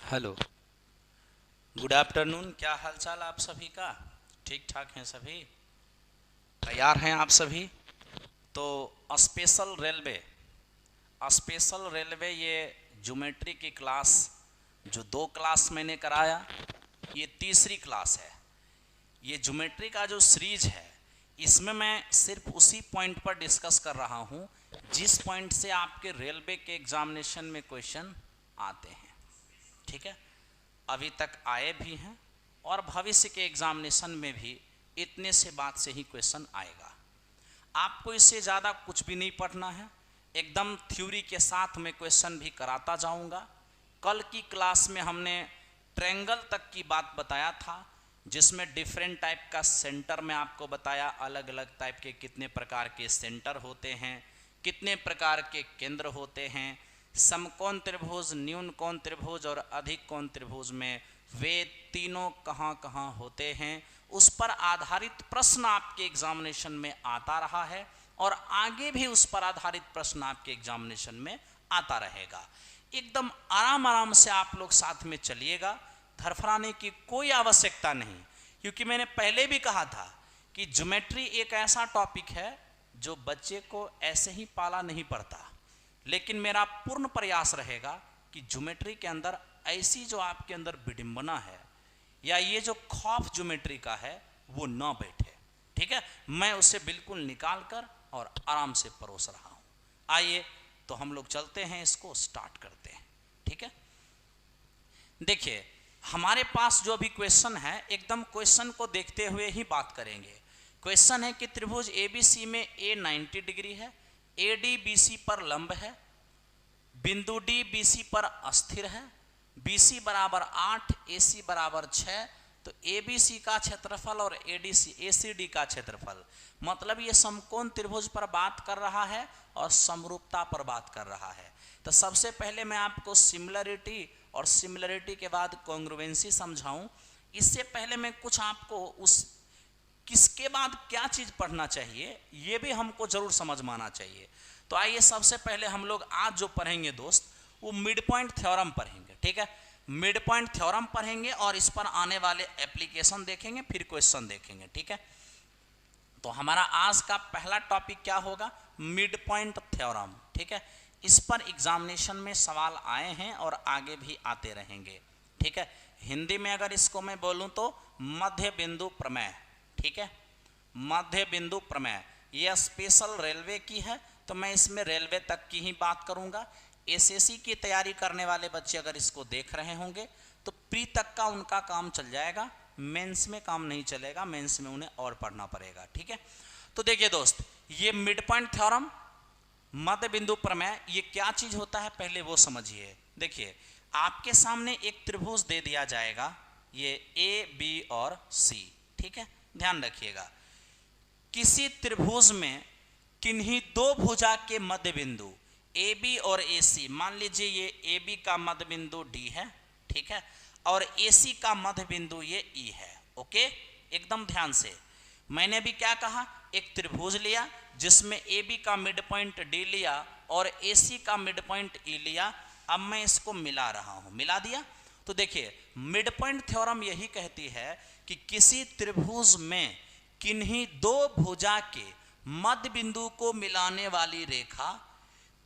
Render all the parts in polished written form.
Hello, good afternoon. क्या हालचाल आप सभी का? ठीक ठाक हैं सभी? तैयार हैं आप सभी? तो स्पेशल रेलवे ये ज्योमेट्री की क्लास, जो 2 क्लास मैंने कराया, ये तीसरी क्लास है। ये ज्योमेट्री का जो सीरीज है, इसमें मैं सिर्फ उसी पॉइंट पर डिस्कस कर रहा हूँ जिस पॉइंट से आपके रेलवे के एग्जामिनेशन में क्वेश्चन आते हैं। ठीक है, अभी तक आए भी हैं और भविष्य के एग्जामिनेशन में भी इतने से बात से ही क्वेश्चन आएगा। आपको इससे ज़्यादा कुछ भी नहीं पढ़ना है, एकदम थ्योरी के साथ मैं क्वेश्चन भी कराता जाऊंगा। कल की क्लास में हमने ट्रायंगल तक की बात बताया था, जिसमें डिफरेंट टाइप का सेंटर में आपको बताया, अलग अलग टाइप के कितने प्रकार के सेंटर होते हैं, कितने प्रकार के केंद्र होते हैं, समकोण त्रिभुज, न्यून कोण त्रिभुज और अधिक कोण त्रिभुज में वे तीनों कहाँ कहाँ होते हैं। उस पर आधारित प्रश्न आपके एग्जामिनेशन में आता रहा है और आगे भी उस पर आधारित प्रश्न आपके एग्जामिनेशन में आता रहेगा। एकदम आराम आराम से आप लोग साथ में चलिएगा, धरफराने की कोई आवश्यकता नहीं, क्योंकि मैंने पहले भी कहा था कि ज्योमेट्री एक ऐसा टॉपिक है जो बच्चे को ऐसे ही पाला नहीं पड़ता। लेकिन मेरा पूर्ण प्रयास रहेगा कि ज्योमेट्री के अंदर ऐसी जो आपके अंदर विडंबना है या ये जो खौफ ज्योमेट्री का है वो ना बैठे। ठीक है, मैं उसे बिल्कुल निकाल कर और आराम से परोस रहा हूं। आइए तो हम लोग चलते हैं, इसको स्टार्ट करते हैं। ठीक है, देखिए हमारे पास जो भी क्वेश्चन है, एकदम क्वेश्चन को देखते हुए ही बात करेंगे। क्वेश्चन है कि त्रिभुज एबीसी में ए 90 डिग्री है, ए डी बीसी पर लंब है, बिंदु डी बीसी पर अस्थिर है, बीसी बराबर 8, एसी बराबर 6, तो एबीसी का क्षेत्रफल और एडीसी एसीडी का क्षेत्रफल, मतलब ये समकोण त्रिभुज पर बात कर रहा है और समरूपता पर बात कर रहा है। तो सबसे पहले मैं आपको सिमिलरिटी और सिमिलरिटी के बाद कॉन्ग्रुएंसी समझाऊं। इससे पहले मैं कुछ आपको उस किसके बाद क्या चीज पढ़ना चाहिए ये भी हमको जरूर समझ में आना चाहिए। तो आइए सबसे पहले हम लोग आज जो पढ़ेंगे दोस्त, वो मिड पॉइंट थ्योरम पढ़ेंगे। ठीक है, मिड पॉइंट थ्योरम पढ़ेंगे और इस पर आने वाले एप्लीकेशन देखेंगे, फिर क्वेश्चन देखेंगे। ठीक है, तो हमारा आज का पहला टॉपिक क्या होगा? Mid point theorem. ठीक है, इस पर एग्जामिनेशन में सवाल आए हैं और आगे भी आते रहेंगे। ठीक है, हिंदी में अगर इसको मैं बोलूं तो मध्य बिंदु प्रमेय। ठीक है, मध्य बिंदु प्रमेय यह स्पेशल रेलवे की है, तो मैं इसमें रेलवे तक की ही बात करूंगा। एसएससी की तैयारी करने वाले बच्चे अगर इसको देख रहे होंगे तो प्री तक का उनका काम चल जाएगा, मेंस में काम नहीं चलेगा, मेंस में उन्हें और पढ़ना पड़ेगा। ठीक है, तो देखिए दोस्त, ये मिड पॉइंट थ्योरम, मध्य बिंदु प्रमेय, ये क्या चीज होता है पहले वो समझिए। देखिए आपके सामने एक त्रिभुज दे दिया जाएगा, ये ए बी और सी। ठीक है, ध्यान रखिएगा, किसी त्रिभुज में किन्हीं दो भुजा के मध्य बिंदु ए बी और ए सी, मान लीजिए ये ए बी का मध्य बिंदु डी है, ठीक है, और ए सी का मध्य बिंदु ये ई है। ओके, एकदम ध्यान से, मैंने भी क्या कहा, एक त्रिभुज लिया जिसमें ए बी का मिड पॉइंट डी लिया और ए सी का मिड पॉइंट ई लिया। अब मैं इसको मिला रहा हूं, मिला दिया। तो देखिए मिड पॉइंट थ्योरम यही कहती है कि किसी त्रिभुज में किन्हीं दो भुजा के मध्य बिंदु को मिलाने वाली रेखा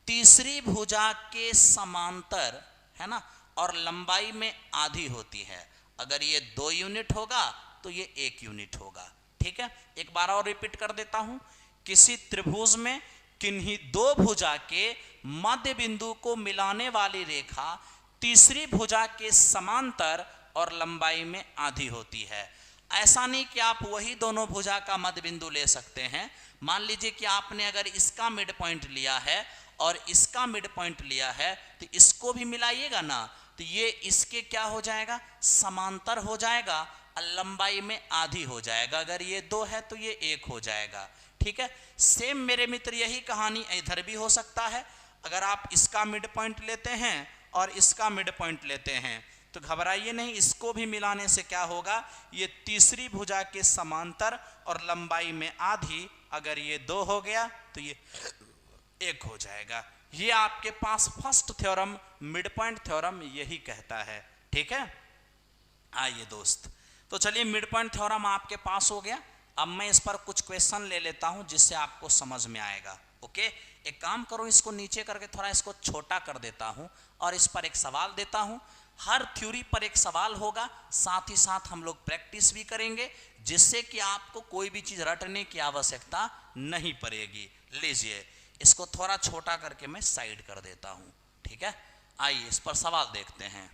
तीसरी भुजा के समांतर है ना, और लंबाई में आधी होती है। अगर ये 2 यूनिट होगा तो ये 1 यूनिट होगा। ठीक है, एक बार और रिपीट कर देता हूं, किसी त्रिभुज में किन्हीं दो भुजा के मध्य बिंदु को मिलाने वाली रेखा तीसरी भुजा के समांतर और लंबाई में आधी होती है। ऐसा नहीं कि आप वही दोनों भुजा का मध्य बिंदु ले सकते हैं। मान लीजिए कि आपने अगर इसका मिड पॉइंट लिया है और इसका मिड पॉइंट लिया है, तो इसको भी मिलाइएगा ना, तो ये इसके क्या हो जाएगा, समांतर हो जाएगा और लंबाई में आधी हो जाएगा। अगर ये 2 है तो ये 1 हो जाएगा। ठीक है, सेम मेरे मित्र यही कहानी इधर भी हो सकता है। अगर आप इसका मिड पॉइंट लेते हैं और इसका मिड पॉइंट लेते हैं तो घबराइए नहीं, इसको भी मिलाने से क्या होगा, ये तीसरी भुजा के समांतर और लंबाई में आधी, अगर ये 2 हो गया तो ये 1 हो जाएगा। ये आपके पास first theorem midpoint theorem यही कहता है। ठीक है। आइए दोस्त, तो चलिए मिड पॉइंट थ्योरम आपके पास हो गया। अब मैं इस पर कुछ क्वेश्चन ले लेता हूं जिससे आपको समझ में आएगा। ओके, एक काम करो, इसको नीचे करके थोड़ा इसको छोटा कर देता हूं और इस पर एक सवाल देता हूं। हर थ्योरी पर एक सवाल होगा, साथ ही साथ हम लोग प्रैक्टिस भी करेंगे, जिससे कि आपको कोई भी चीज रटने की आवश्यकता नहीं पड़ेगी। लीजिए, इसको थोड़ा छोटा करके मैं साइड कर देता हूं, ठीक है। आइए इस पर सवाल देखते हैं।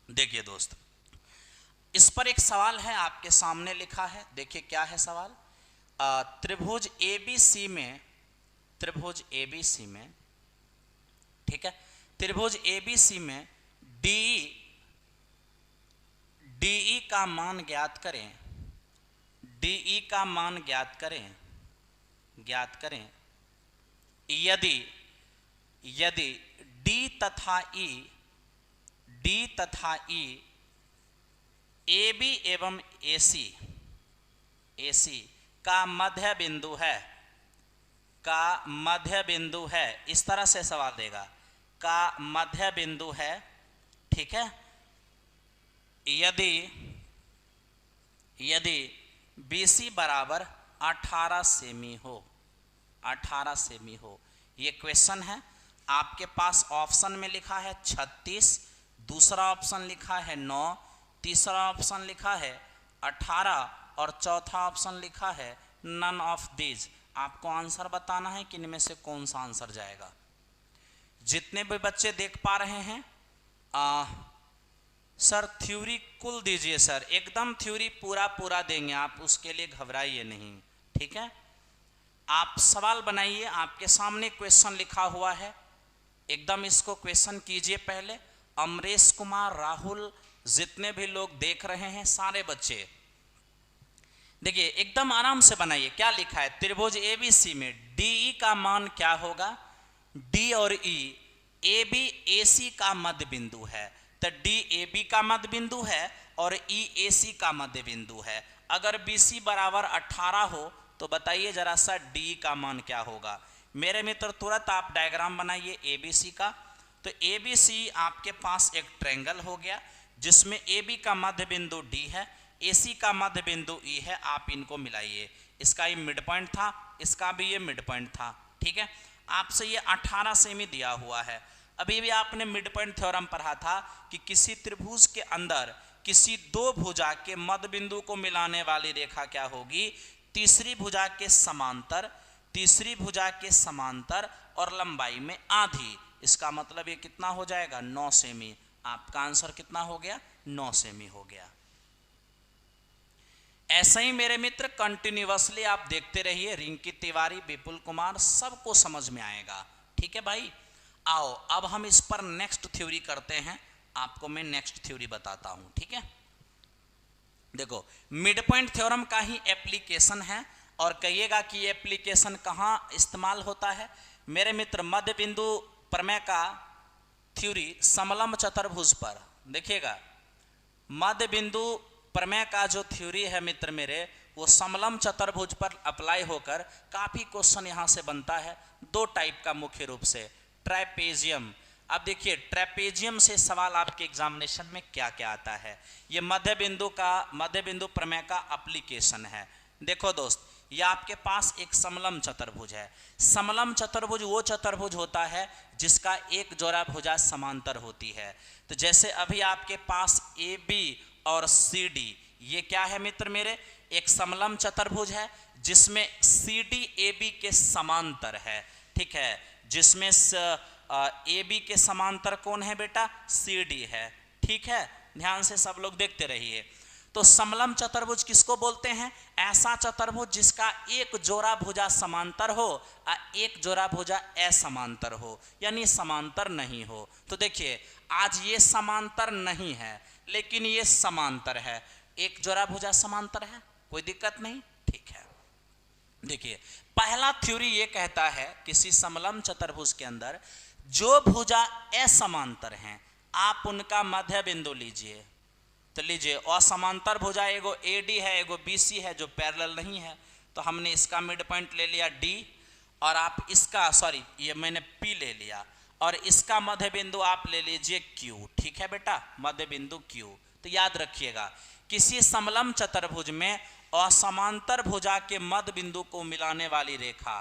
देखिए दोस्त, इस पर एक सवाल है, आपके सामने लिखा है, देखिए क्या है सवाल। त्रिभुज ABC में, त्रिभुज ABC में, ठीक है, त्रिभुज ABC में DE का मान ज्ञात करें, DE का मान ज्ञात करें यदि D तथा E AB एवं AC का मध्य बिंदु है, इस तरह से सवाल देगा, का मध्य बिंदु है, ठीक है। यदि BC बराबर 18 सेमी हो, 18 सेमी हो, ये क्वेश्चन है। आपके पास ऑप्शन में लिखा है 36, दूसरा ऑप्शन लिखा है 9, तीसरा ऑप्शन लिखा है 18 और चौथा ऑप्शन लिखा है नन ऑफ दीज। आपको आंसर बताना है कि इनमें से कौन सा आंसर जाएगा। जितने भी बच्चे देख पा रहे हैं, सर थ्योरी कुल दीजिए सर, एकदम थ्योरी पूरा देंगे आप, उसके लिए घबराइए नहीं, ठीक है। आप सवाल बनाइए, आपके सामने क्वेश्चन लिखा हुआ है, एकदम इसको क्वेश्चन कीजिए पहले। अमरेश कुमार, राहुल, जितने भी लोग देख रहे हैं सारे बच्चे देखिए, एकदम आराम से बनाइए। क्या लिखा है, त्रिभुज ABC में DE का मान क्या होगा। D और E AB AC का मध्य बिंदु है, तो D AB का मध्य बिंदु है और E AC का मध्य बिंदु है। अगर BC बराबर 18 हो तो बताइए जरा सा DE का मान क्या होगा। मेरे मित्र तुरंत आप डायग्राम बनाइए ABC का। तो ABC आपके पास एक ट्रायंगल हो गया, जिसमें AB का मध्य बिंदु D है, AC का मध्य बिंदु E है। आप इनको मिलाइए, इसका ये मिड पॉइंट था, इसका भी ये मिड पॉइंट था, ठीक है। आपसे ये 18 सेमी दिया हुआ है। अभी भी आपने मिड पॉइंट थ्योरम पढ़ा था कि किसी त्रिभुज के अंदर किसी दो भुजा के मध्य बिंदु को मिलाने वाली रेखा क्या होगी, तीसरी भुजा के समांतर, तीसरी भुजा के समांतर और लंबाई में आधी। इसका मतलब ये कितना हो जाएगा, 9 सेमी। आपका आंसर कितना हो गया, 9 सेमी हो गया। ऐसे ही मेरे मित्र कंटिन्यूअसली आप देखते रहिए, रिंकी तिवारी, विपुल कुमार, सबको समझ में आएगा, ठीक है भाई। आओ अब हम इस पर नेक्स्ट थ्योरी करते हैं, आपको मैं नेक्स्ट थ्योरी बताता हूं, ठीक है। देखो, मिड पॉइंट थ्योरम का ही एप्लीकेशन है, और कहिएगा कि ये एप्लीकेशन कहां इस्तेमाल होता है। मेरे मित्र मध्य बिंदु प्रमेय का थ्योरी समलंब चतुर्भुज पर, देखिएगा मध्य बिंदु प्रमेय का जो थ्योरी है मित्र मेरे, वो समलंब चतुर्भुज पर अप्लाई होकर काफी क्वेश्चन यहां से बनता है। दो टाइप का मुख्य रूप से, ट्रैपेजियम। अब देखिए ट्रैपेजियम से सवाल आपके एग्जामिनेशन में क्या क्या आता है। ये मध्य बिंदु प्रमेय का एप्लीकेशन है। देखो दोस्त, ये आपके पास एक समलंब चतुर्भुज है। समलंब चतुर्भुज वो चतुर्भुज होता है जिसका एक जोड़ा भुजा समांतर होती है। तो जैसे अभी आपके पास AB और CD, ये क्या है मित्र मेरे, एक समलंब चतुर्भुज है जिसमें CD AB के समांतर है, ठीक है। जिसमें AB के समांतर कौन है बेटा, CD है, ठीक है। ध्यान से सब लोग देखते रहिए। तो समलंब चतुर्भुज किसको बोलते हैं, ऐसा चतुर्भुज जिसका एक जोड़ा भुजा समांतर हो और एक जोड़ा भुजा असमांतर हो, यानी समांतर नहीं हो। तो देखिए आज ये समांतर नहीं है, लेकिन ये समांतर है, एक जोड़ा भुजा समांतर है, कोई दिक्कत नहीं, ठीक है। देखिए पहला थ्योरी ये कहता है किसी समलंब चतुर्भुज के अंदर जो भुजा असमांतर हैं, आप उनका मध्य बिंदु लीजिए। तो लीजिए, असमांतर भुजा एगो AD है, एगो BC है जो पैरेलल नहीं है, तो हमने इसका मिड पॉइंट ले लिया D, और आप इसका ये मैंने P ले लिया। और इसका मध्य बिंदु आप ले लीजिए Q, ठीक है बेटा, मध्य बिंदु Q। तो याद रखिएगा किसी समलंब चतुर्भुज में असमांतर भुजा के मध्य बिंदु को मिलाने वाली रेखा,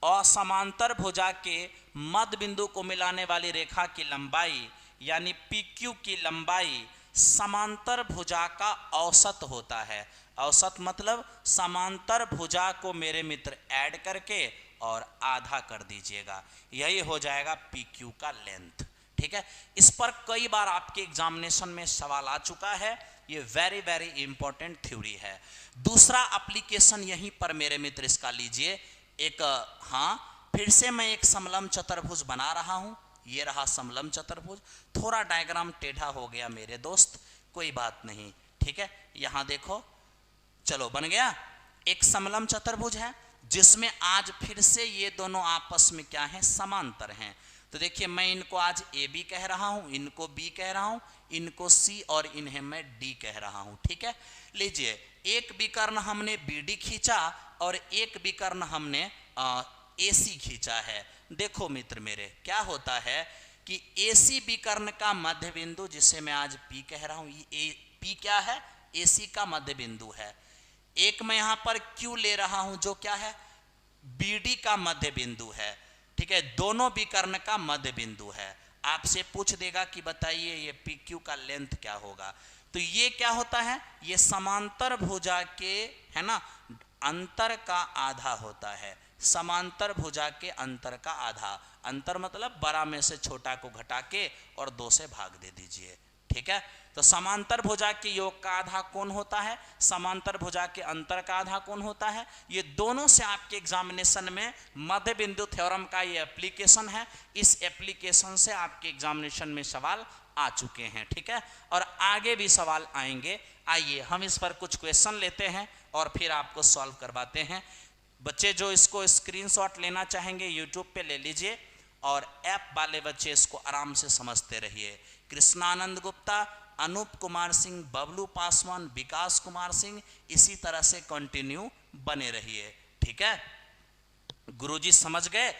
असमांतर भुजा के मध्य बिंदु को मिलाने वाली रेखा की लंबाई यानी PQ की लंबाई समांतर भुजा का औसत होता है। औसत मतलब समांतर भुजा को मेरे मित्र ऐड करके और आधा कर दीजिएगा, यही हो जाएगा PQ का लेंथ, ठीक है। इस पर कई बार आपके एग्जामिनेशन में सवाल आ चुका है, ये वेरी वेरी इंपॉर्टेंट थ्योरी है। दूसरा एप्लीकेशन यहीं पर मेरे मित्र इसका लीजिए एक, हाँ फिर से मैं एक समलंब चतुर्भुज बना रहा हूं, ये रहा समलंब चतुर्भुज। थोड़ा डायग्राम टेढ़ा हो गया मेरे दोस्त, कोई बात नहीं, ठीक है। यहां देखो, चलो बन गया एक समलंब चतुर्भुज है जिसमें आज फिर से ये दोनों आपस में क्या है, समांतर हैं। तो देखिए मैं इनको आज AB कह रहा हूं, इनको B कह रहा हूं, इनको C और इन्हें मैं D कह रहा हूं, ठीक है। लीजिए एक विकर्ण हमने BD खींचा और एक विकर्ण हमने AC खींचा है। देखो मित्र मेरे क्या होता है कि AC विकर्ण का मध्य बिंदु जिसे मैं आज P कह रहा हूं, ये P क्या है, AC का मध्य बिंदु है। एक मैं यहां पर Q ले रहा हूं जो क्या है, BD का मध्य बिंदु है, ठीक है, दोनों विकर्ण का मध्य बिंदु है। आपसे पूछ देगा कि बताइए ये PQ का लेंथ क्या होगा, तो ये क्या होता है, ये समांतर भुजा के है ना अंतर का आधा होता है। समांतर भुजा के अंतर का आधा, अंतर मतलब बड़ा में से छोटा को घटा के और 2 से भाग दे दीजिए, ठीक है। तो समांतर भुजा के योग का आधा कौन होता है, समांतर भुजा के अंतर का आधा कौन होता है। ये दोनों से आपके एग्जामिनेशन में मध्य बिंदु थ्योरम का ये एप्लीकेशन है, इस एप्लीकेशन से आपके एग्जामिनेशन में सवाल आ चुके हैं, ठीक है, और आगे भी सवाल आएंगे। आइए हम इस पर कुछ क्वेश्चन लेते हैं और फिर आपको सॉल्व करवाते हैं। बच्चे जो इसको स्क्रीनशॉट लेना चाहेंगे यूट्यूब पे ले लीजिए, और ऐप वाले बच्चे इसको आराम से समझते रहिए। कृष्णानंद गुप्ता, अनूप कुमार सिंह, बबलू पासवान, विकास कुमार सिंह, इसी तरह से कंटिन्यू बने रहिए, ठीक है। गुरुजी समझ गए,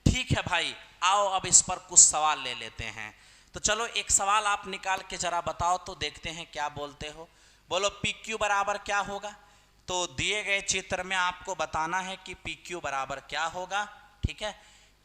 ठीक है भाई। आओ अब इस पर कुछ सवाल ले लेते हैं। तो चलो एक सवाल आप निकाल के जरा बताओ तो देखते हैं क्या बोलते हो। बोलो PQ बराबर क्या होगा। तो दिए गए चित्र में आपको बताना है कि PQ बराबर क्या होगा, ठीक है।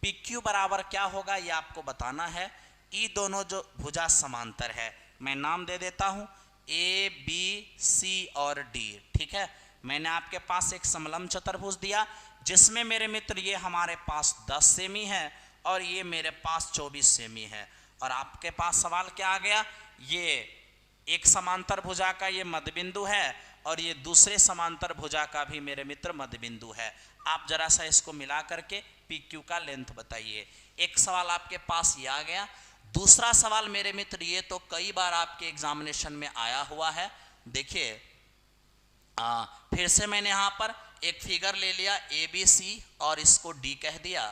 PQ बराबर क्या होगा ये आपको बताना है। ये दोनों जो भुजा समांतर है, मैं नाम दे देता हूं ABC और D, ठीक है। मैंने आपके पास एक समलंब चतुर्भुज दिया जिसमें मेरे मित्र ये हमारे पास 10 सेमी है और ये मेरे पास 24 सेमी है, और आपके पास सवाल क्या आ गया, ये एक समांतर भुजा का ये मध्य बिंदु है और ये दूसरे समांतर भुजा का भी मेरे मित्र मध्य बिंदु है। आप जरा सा इसको मिला करके PQ का लेंथ बताइए। एक सवाल आपके पास ये आ गया। दूसरा सवाल मेरे मित्र, ये तो कई बार आपके एग्जामिनेशन में आया हुआ है। देखिए फिर से मैंने यहाँ पर एक फिगर ले लिया ABC और इसको D कह दिया।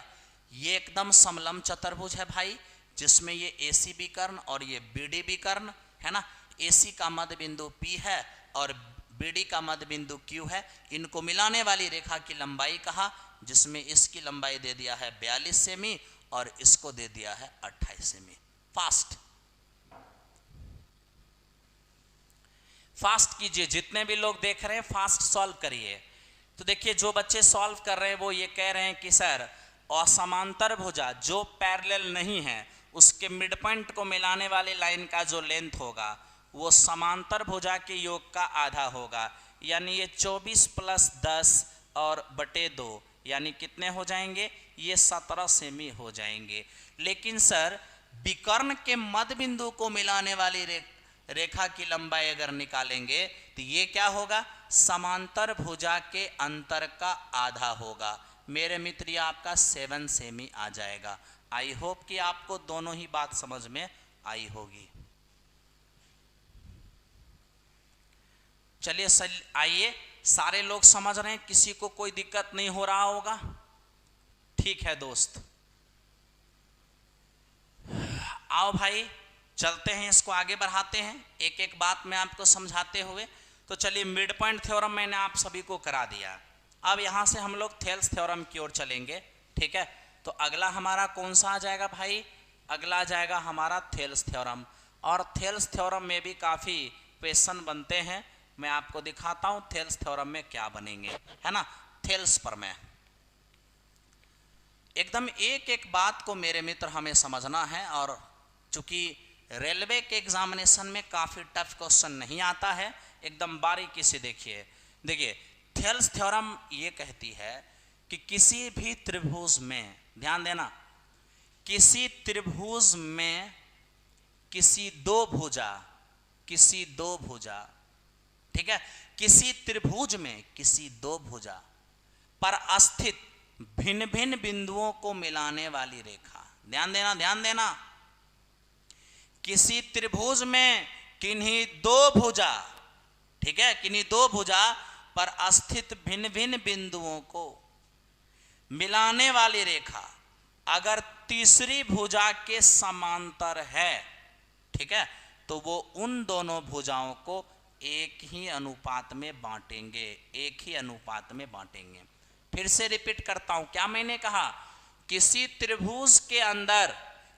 ये एकदम समलंब चतुर्भुज है भाई, जिसमें ये AC विकर्ण और ये BD विकर्ण है ना। AC का मध्य बिंदु P है और BD का मध्य बिंदु Q है। इनको मिलाने वाली रेखा की लंबाई कहा, जिसमें इसकी लंबाई दे दिया है 42 सेमी और इसको दे दिया है 28 सेमी। फास्ट कीजिए, जितने भी लोग देख रहे हैं फास्ट सॉल्व करिए। तो देखिए जो बच्चे सॉल्व कर रहे हैं वो ये कह रहे हैं कि सर असमांतर भुजा जो पैरेलल नहीं है उसके मिड पॉइंट को मिलाने वाली लाइन का जो लेंथ होगा वो समांतर भुजा के योग का आधा होगा, यानी ये 24 + 10 और बटे 2 यानी कितने हो जाएंगे, ये 17 सेमी हो जाएंगे। लेकिन सर विकर्ण के मध्य बिंदु को मिलाने वाली रेखा की लंबाई अगर निकालेंगे तो ये क्या होगा, समांतर भुजा के अंतर का आधा होगा। मेरे मित्र ये आपका 7 सेमी आ जाएगा। आई होप कि आपको दोनों ही बात समझ में आई होगी। चलिए आइए, सारे लोग समझ रहे हैं, किसी को कोई दिक्कत नहीं हो रहा होगा, ठीक है दोस्त। आओ भाई चलते हैं, इसको आगे बढ़ाते हैं एक एक बात में आपको समझाते हुए। तो चलिए मिड पॉइंट थ्योरम मैंने आप सभी को करा दिया। अब यहां से हम लोग थेल्स थ्योरम की ओर चलेंगे, ठीक है। तो अगला हमारा कौन सा आ जाएगा भाई, अगला जाएगा हमारा थेल्स थ्योरम, और थेल्स थ्योरम में भी काफ़ी क्वेश्चन बनते हैं। मैं आपको दिखाता हूं थेल्स थ्योरम में क्या बनेंगे, है ना। थेल्स पर में एकदम एक एक बात को मेरे मित्र हमें समझना है, और चूंकि रेलवे के एग्जामिनेशन में काफ़ी टफ क्वेश्चन नहीं आता है, एकदम बारीकी से देखिए। देखिए थेल्स थ्योरम ये कहती है कि किसी भी त्रिभुज में, ध्यान देना, किसी त्रिभुज में किसी दो भुजा, ठीक है, किसी त्रिभुज में किसी दो भुजा पर स्थित भिन्न भिन्न बिंदुओं को मिलाने वाली रेखा, ध्यान देना, किसी त्रिभुज में किन्हीं दो भुजा, ठीक है, किन्हीं दो भुजा पर स्थित भिन्न भिन्न बिंदुओं को मिलाने वाली रेखा अगर तीसरी भुजा के समांतर है, ठीक है, तो वो उन दोनों भुजाओं को एक ही अनुपात में बांटेंगे। फिर से रिपीट करता हूं, क्या मैंने कहा, किसी त्रिभुज के अंदर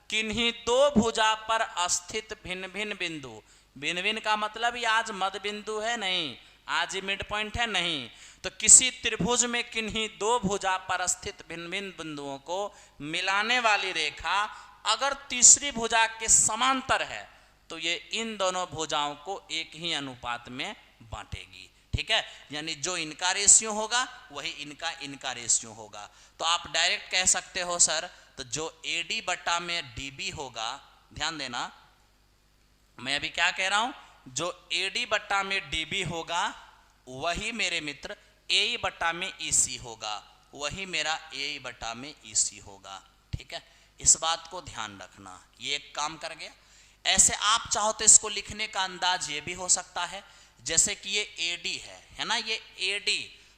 किन्हीं दो भुजा पर स्थित भिन्न भिन्न का मतलब ये आज मध्य बिंदु है नहीं, आज ही मिड पॉइंट है नहीं, तो किसी त्रिभुज में किन्हीं दो भुजा पर स्थित भिन्न भिन्न बिंदुओं को मिलाने वाली रेखा अगर तीसरी भुजा के समांतर है तो ये इन दोनों भुजाओं को एक ही अनुपात में बांटेगी, ठीक है। यानी जो इनका रेशियो होगा वही इनका रेशियो होगा। तो आप डायरेक्ट कह सकते हो सर, तो जो AD बट्टा में DB होगा, ध्यान देना, मैं अभी क्या कह रहा हूं, जो AD बट्टा में DB होगा वही मेरे मित्र AE बट्टा में EC होगा, वही मेरा AE बट्टा में EC होगा, ठीक है। इस बात को ध्यान रखना, ये एक काम कर गया। ऐसे आप चाहो तो इसको लिखने का अंदाज ये भी हो सकता है, जैसे कि ये AD है ना, ये AD,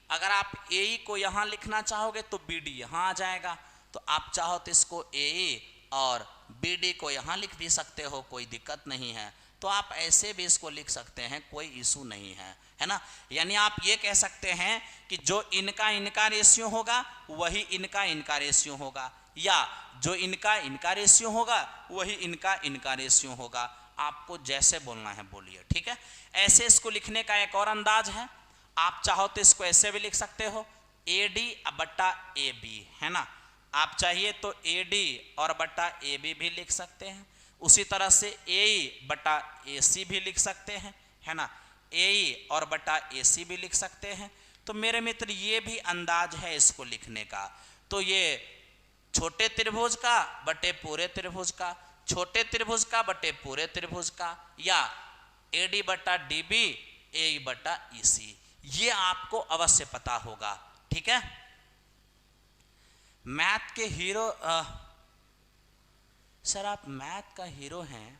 अगर आप AE को यहां लिखना चाहोगे तो BD यहां आ जाएगा, तो आप चाहो तो इसको AE और BD को यहां लिख भी सकते हो, कोई दिक्कत नहीं है। तो आप ऐसे भी इसको लिख सकते हैं, कोई इशू नहीं है ना। यानी आप ये कह सकते हैं कि जो इनका रेशियो होगा वही इनका रेशियो होगा, या जो इनका रेशियो होगा वही इनका रेशियो होगा। आपको जैसे बोलना है बोलिए, ठीक है। ऐसे इसको लिखने का एक और अंदाज है, आप चाहो तो इसको ऐसे भी लिख सकते हो, AD बट्टा AB, है ना। आप चाहिए तो AD और बट्टा AB भी लिख सकते हैं, उसी तरह से AE बट्टा AC भी लिख सकते हैं, है ना, AE और बट्टा AC भी लिख सकते हैं। तो मेरे मित्र ये भी अंदाज है इसको लिखने का। तो ये छोटे त्रिभुज का बटे पूरे त्रिभुज का, छोटे त्रिभुज का बटे पूरे त्रिभुज का, या AD बट्टा DB AE बट्टा EC, ये आपको अवश्य पता होगा, ठीक है। मैथ के हीरो सर आप मैथ का हीरो हैं,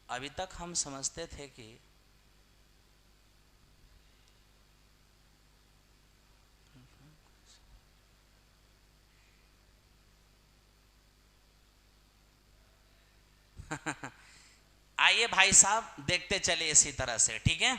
अभी तक हम समझते थे कि आइए भाई साहब देखते चले इसी तरह से, ठीक है,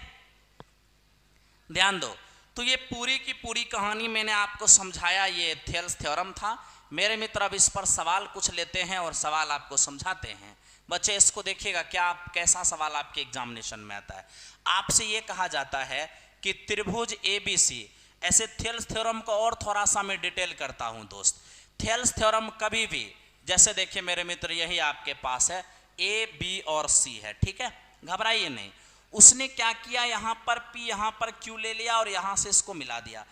ध्यान दो। तो ये पूरी की पूरी कहानी मैंने आपको समझाया, ये थेल्स थ्योरम था। मेरे मित्र अब इस पर सवाल कुछ लेते हैं और सवाल आपको समझाते हैं। बच्चे इसको देखिएगा, क्या आप कैसा सवाल आपके एग्जामिनेशन में आता है। आपसे ये कहा जाता है कि त्रिभुज ABC, ऐसे थेल्स थ्योरम को और थोड़ा सा मैं डिटेल करता हूं दोस्त। थेल्स थ्योरम कभी भी, जैसे देखिए मेरे मित्र यही आपके पास है, A B और C है, ठीक है, घबराइए नहीं। उसने क्या किया, यहां पर P यहां पर Q ले लिया और यहां से इसको मिला दिया।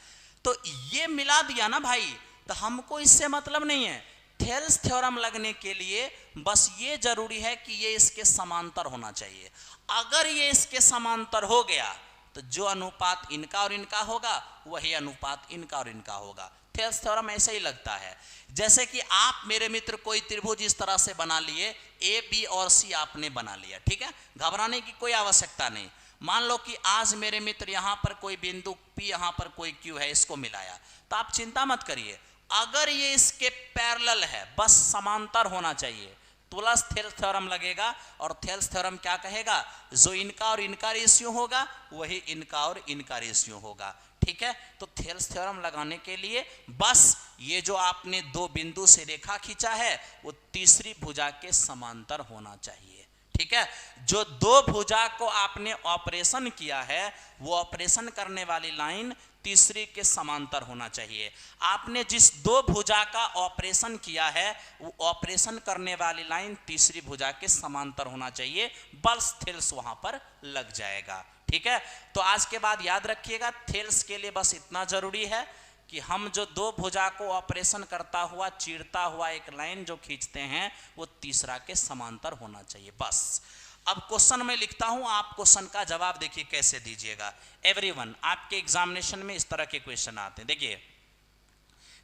तो ये मिला दिया ना भाई, तो हमको इससे मतलब नहीं है। थेल्स थ्योरम लगने के लिए बस ये जरूरी है कि ये इसके समांतर होना चाहिए। अगर ये इसके समांतर हो गया तो जो अनुपात इनका और इनका होगा वही अनुपात इनका और इनका होगा। थेल्स थ्योरम ऐसे ही लगता है, जैसे कि आप मेरे मित्र कोई त्रिभुज इस तरह से बना लिए, A B और C आपने बना लिया, ठीक है, घबराने की कोई आवश्यकता नहीं। मान लो कि आज मेरे मित्र यहां पर कोई बिंदु P, यहां पर कोई Q है, इसको मिलाया, तो आप चिंता मत करिए, अगर ये इसके पैरेलल है, बस समांतर होना चाहिए, तुलस थेल्स थ्योरम लगेगा। और थेल्स थ्योरम क्या कहेगा, जो इनका और इनका रेशियो होगा वही इनका और इनका रेशियो होगा, ठीक है। तो थेल्स थ्योरम लगाने के लिए बस ये जो आपने दो बिंदु से रेखा खींचा है वो तीसरी भुजा के समांतर होना चाहिए, ठीक है। जो दो भुजा को आपने ऑपरेशन किया है वो ऑपरेशन करने वाली लाइन तीसरी के समांतर होना चाहिए। आपने जिस दो भुजा का ऑपरेशन किया है वो ऑपरेशन करने वाली लाइन तीसरी भुजा के समांतर होना चाहिए, बस थेल्स वहां पर लग जाएगा, ठीक है। तो आज के बाद याद रखिएगा थेल्स के लिए बस इतना जरूरी है कि हम जो दो भुजा को ऑपरेशन करता हुआ चीरता हुआ एक लाइन जो खींचते हैं वो तीसरा के समांतर होना चाहिए, बस। अब क्वेश्चन में लिखता हूं, आप क्वेश्चन का जवाब देखिए कैसे दीजिएगा। एवरीवन, आपके एग्जामिनेशन में इस तरह के क्वेश्चन आते हैं, देखिए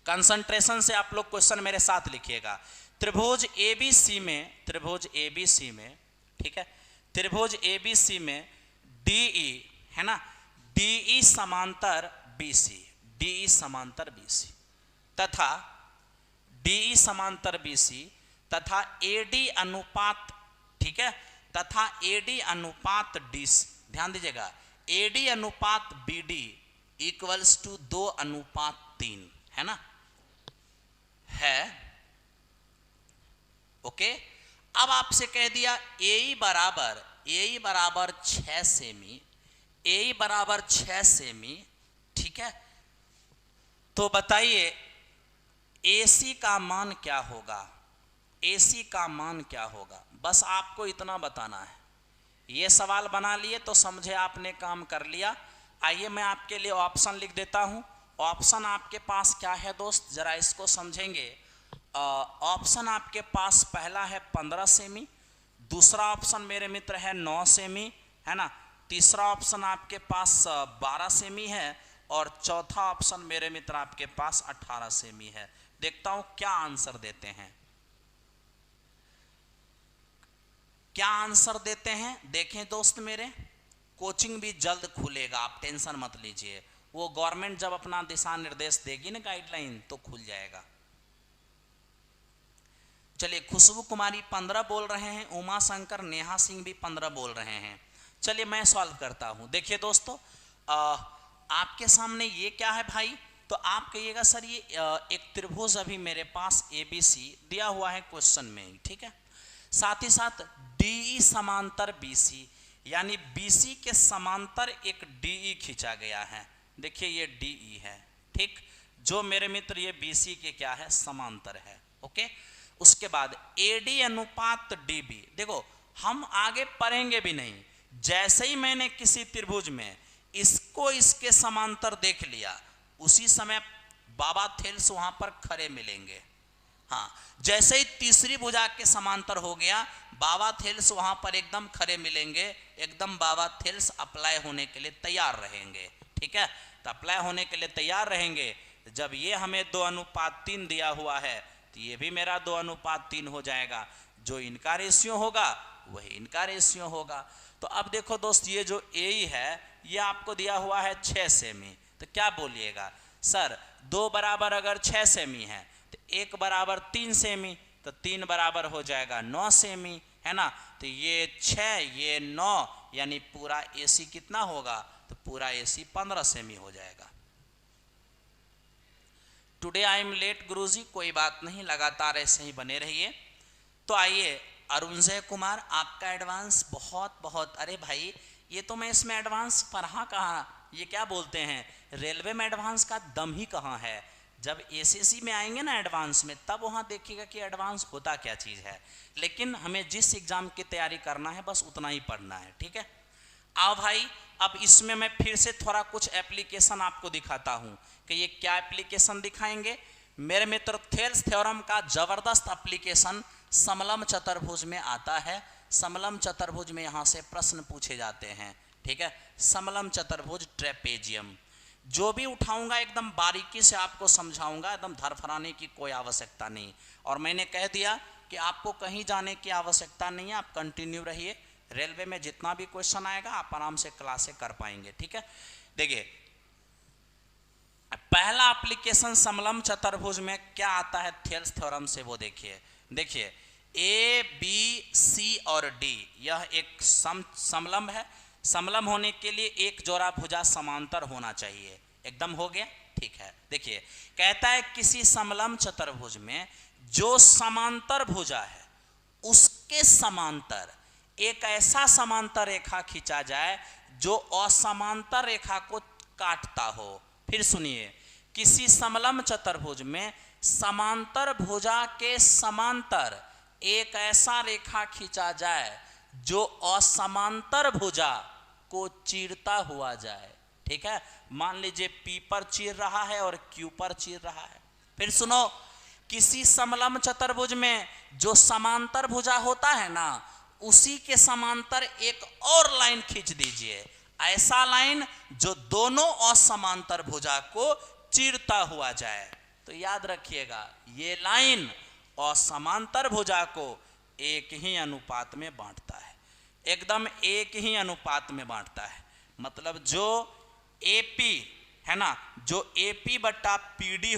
कंसंट्रेशन से आप लोग क्वेश्चन मेरे साथ लिखिएगा। त्रिभुज एबीसी में, ठीक है, त्रिभुज एबीसी में डीई है ना, डीई समांतर बीसी, डीई समांतर बीसी तथा डीई समांतर बीसी तथा एडी अनुपात, ठीक है, तथा एडी अनुपात डी, ध्यान दीजिएगा, एडी अनुपात बीडी इक्वल्स टू 2:3 है ना, है ओके। अब आपसे कह दिया एई बराबर 6 सेमी, एई बराबर 6 सेमी, ठीक है। तो बताइए AC का मान क्या होगा, AC का मान क्या होगा, बस आपको इतना बताना है। ये सवाल बना लिए तो समझे आपने काम कर लिया। आइए मैं आपके लिए ऑप्शन लिख देता हूं। ऑप्शन आपके पास क्या है दोस्त, जरा इसको समझेंगे। ऑप्शन आपके पास पहला है 15 सेमी, दूसरा ऑप्शन मेरे मित्र है 9 सेमी, है ना, तीसरा ऑप्शन आपके पास 12 सेमी है और चौथा ऑप्शन मेरे मित्र आपके पास 18 सेमी है। देखता हूं क्या आंसर देते हैं, क्या आंसर देते हैं। देखें दोस्त मेरे, कोचिंग भी जल्द खुलेगा, आप टेंशन मत लीजिए। वो गवर्नमेंट जब अपना दिशा निर्देश देगी ना, गाइडलाइन, तो खुल जाएगा। चलिए, खुशबू कुमारी 15 बोल रहे हैं, उमा शंकर नेहा सिंह भी 15 बोल रहे हैं। चलिए मैं सॉल्व करता हूं। देखिए दोस्तों, आपके सामने ये क्या है भाई, तो आप कहिएगा सर ये एक त्रिभुज अभी मेरे पास ABC दिया हुआ है क्वेश्चन में, ठीक है। साथ ही साथ DE समांतर BC, यानी BC के समांतर एक DE खींचा गया है। देखिए ये DE है, ठीक, जो मेरे मित्र ये BC के क्या है, समांतर है, ओके। उसके बाद AD अनुपात DB, देखो हम आगे पढ़ेंगे भी नहीं, जैसे ही मैंने किसी त्रिभुज में इसको इसके समांतर देख लिया उसी समय बाबा थेल्स वहां पर खड़े मिलेंगे। हाँ, जैसे ही तीसरी भुजा के समांतर हो गया बाबा थेल्स वहां पर एकदम खड़े मिलेंगे, एकदम बाबा थेल्स अप्लाई होने के लिए तैयार रहेंगे, ठीक है। तो अप्लाई होने के लिए तैयार रहेंगे। जब ये हमें 2:3 दिया हुआ है तो ये भी मेरा 2:3 हो जाएगा। जो इनका रेशियो होगा वही इनका रेशियो होगा। तो अब देखो दोस्त, ये जो ए है ये आपको दिया हुआ है 6 सेमी, तो क्या बोलिएगा सर 2 बराबर अगर 6 सेमी है तो 1 बराबर 3 सेमी, तो 3 बराबर हो जाएगा 9 सेमी, है ना। तो ये 6 ये 9, यानी पूरा AC कितना होगा, तो पूरा AC 15 सेमी हो जाएगा। टुडे आई एम लेट गुरुजी, कोई बात नहीं, लगातार ऐसे ही बने रहिए। तो आइए अरुणजय कुमार, आपका एडवांस बहुत बहुत, अरे भाई ये तो मैं इसमें एडवांस पढ़ा कहाँ, ये क्या बोलते हैं रेलवे में एडवांस का दम ही कहाँ है। जब ACC में आएंगे ना एडवांस में, तब वहाँ देखिएगा कि एडवांस होता क्या चीज़ है। लेकिन हमें जिस एग्जाम की तैयारी करना है बस उतना ही पढ़ना है, ठीक है। आओ भाई, अब इसमें मैं फिर से थोड़ा कुछ एप्लीकेशन आपको दिखाता हूँ कि ये क्या एप्लीकेशन दिखाएंगे मेरे मित्र। थेल्स थ्योरम का जबरदस्त एप्लीकेशन समलम चतुर्भुज में आता है। समलम चतुर्भुज में यहाँ से प्रश्न पूछे जाते हैं, ठीक है। समलम चतुर्भुज ट्रेपेजियम, जो भी उठाऊंगा एकदम बारीकी से आपको समझाऊंगा, एकदम धरफराने की कोई आवश्यकता नहीं। और मैंने कह दिया कि आपको कहीं जाने की आवश्यकता नहीं है, आप कंटिन्यू रहिए। रेलवे में जितना भी क्वेश्चन आएगा आप आराम से क्लासे कर पाएंगे, ठीक है। देखिए पहला एप्लीकेशन समलम चतुर्भुज में क्या आता है थेल्स थ्योरम से, वो देखिए। देखिए A, B, C और D यह एक समलंब है। समलंब होने के लिए एक जोड़ा भुजा समांतर होना चाहिए, एकदम हो गया, ठीक है। देखिए कहता है किसी समलंब चतुर्भुज में जो समांतर भुजा है उसके समांतर एक ऐसा समांतर रेखा खींचा जाए जो असमांतर रेखा को काटता हो। फिर सुनिए, किसी समलंब चतुर्भुज में समांतर भुजा के समांतर एक ऐसा रेखा खींचा जाए जो असमांतर भुजा को चीरता हुआ जाए। ठीक है, मान लीजिए P पर चीर रहा है और Q पर चीर रहा है। फिर सुनो, किसी समलंब चतुर्भुज में जो समांतर भुजा होता है ना, उसी के समांतर एक और लाइन खींच दीजिए, ऐसा लाइन जो दोनों असमांतर भुजा को चीरता हुआ जाए। तो याद रखिएगा, ये लाइन असमांतर भुजा को एक ही अनुपात में बांटता है, एकदम एक ही अनुपात में बांटता है। मतलब जो AP है ना, जो AP बट्टा PD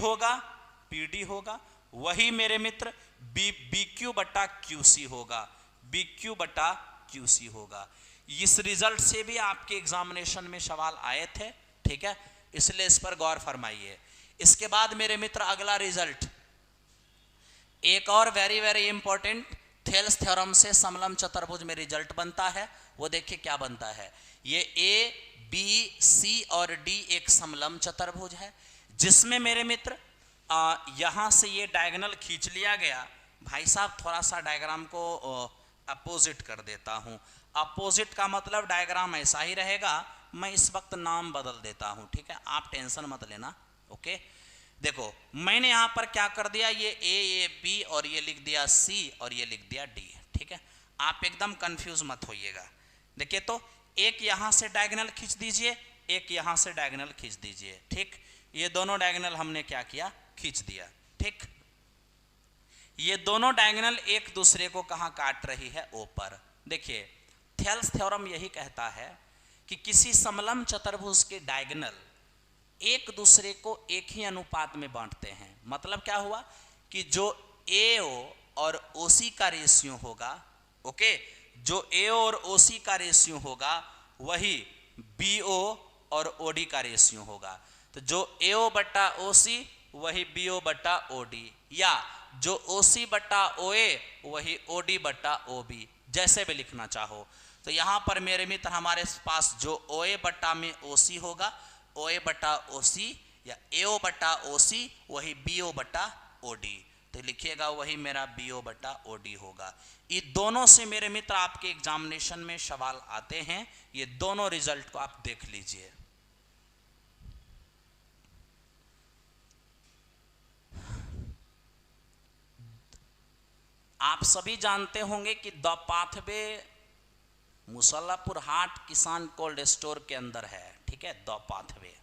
होगा वही मेरे मित्र BQ बट्टा QC होगा, BQ बट्टा QC होगा। इस रिजल्ट से भी आपके एग्जामिनेशन में सवाल आए थे, ठीक है, इसलिए इस पर गौर फरमाइए। इसके बाद मेरे मित्र अगला रिजल्ट, एक और very very important Thales theorem से समलंब चतुर्भुज में रिजल्ट बनता है। वो देखिए क्या बनता है। ये A, B, C और D एक समलंब चतुर्भुज है जिसमें मेरे मित्र यहां से ये डायगोनल खींच लिया गया। भाई साहब थोड़ा सा डायग्राम को अपोजिट कर देता हूं। अपोजिट का मतलब डायग्राम ऐसा ही रहेगा, मैं इस वक्त नाम बदल देता हूं, ठीक है, आप टेंशन मत लेना। ओके, देखो मैंने यहां पर क्या कर दिया, ये A, B और ये लिख दिया C और ये लिख दिया D। ठीक है, आप एकदम कंफ्यूज मत होइएगा। देखिए तो एक यहां से डायगोनल खींच दीजिए, एक यहां से डायगोनल खींच दीजिए। ठीक, ये दोनों डायगोनल हमने क्या किया, खींच दिया। ठीक, ये दोनों डायगोनल एक दूसरे को कहां काट रही है, O पर। देखिए थेल्स थ्योरम यही कहता है कि किसी समलंब चतुर्भुज के डायगोनल एक दूसरे को एक ही अनुपात में बांटते हैं। मतलब क्या हुआ कि जो AO और OC का रेशियो होगा, ओके, जो AO और OC का रेशियो होगा वही BO और OD का रेशियो होगा। तो जो AO बट्टा OC वही BO बट्टा OD, या जो OC बट्टा OA वही OD बट्टा OB, जैसे भी लिखना चाहो। तो यहां पर मेरे मित्र हमारे पास जो OA बट्टा में OC होगा, OA बट्टा OC या AO बट्टा OC वही BO बट्टा OD। तो लिखिएगा वही मेरा BO बट्टा OD होगा। ये दोनों से मेरे मित्र आपके एग्जामिनेशन में सवाल आते हैं। ये दोनों रिजल्ट को आप देख लीजिए। आप सभी जानते होंगे कि द पाथवे मुसल्लापुर हाट किसान कोल्ड स्टोर के अंदर है। ठीक है, द पाथवे।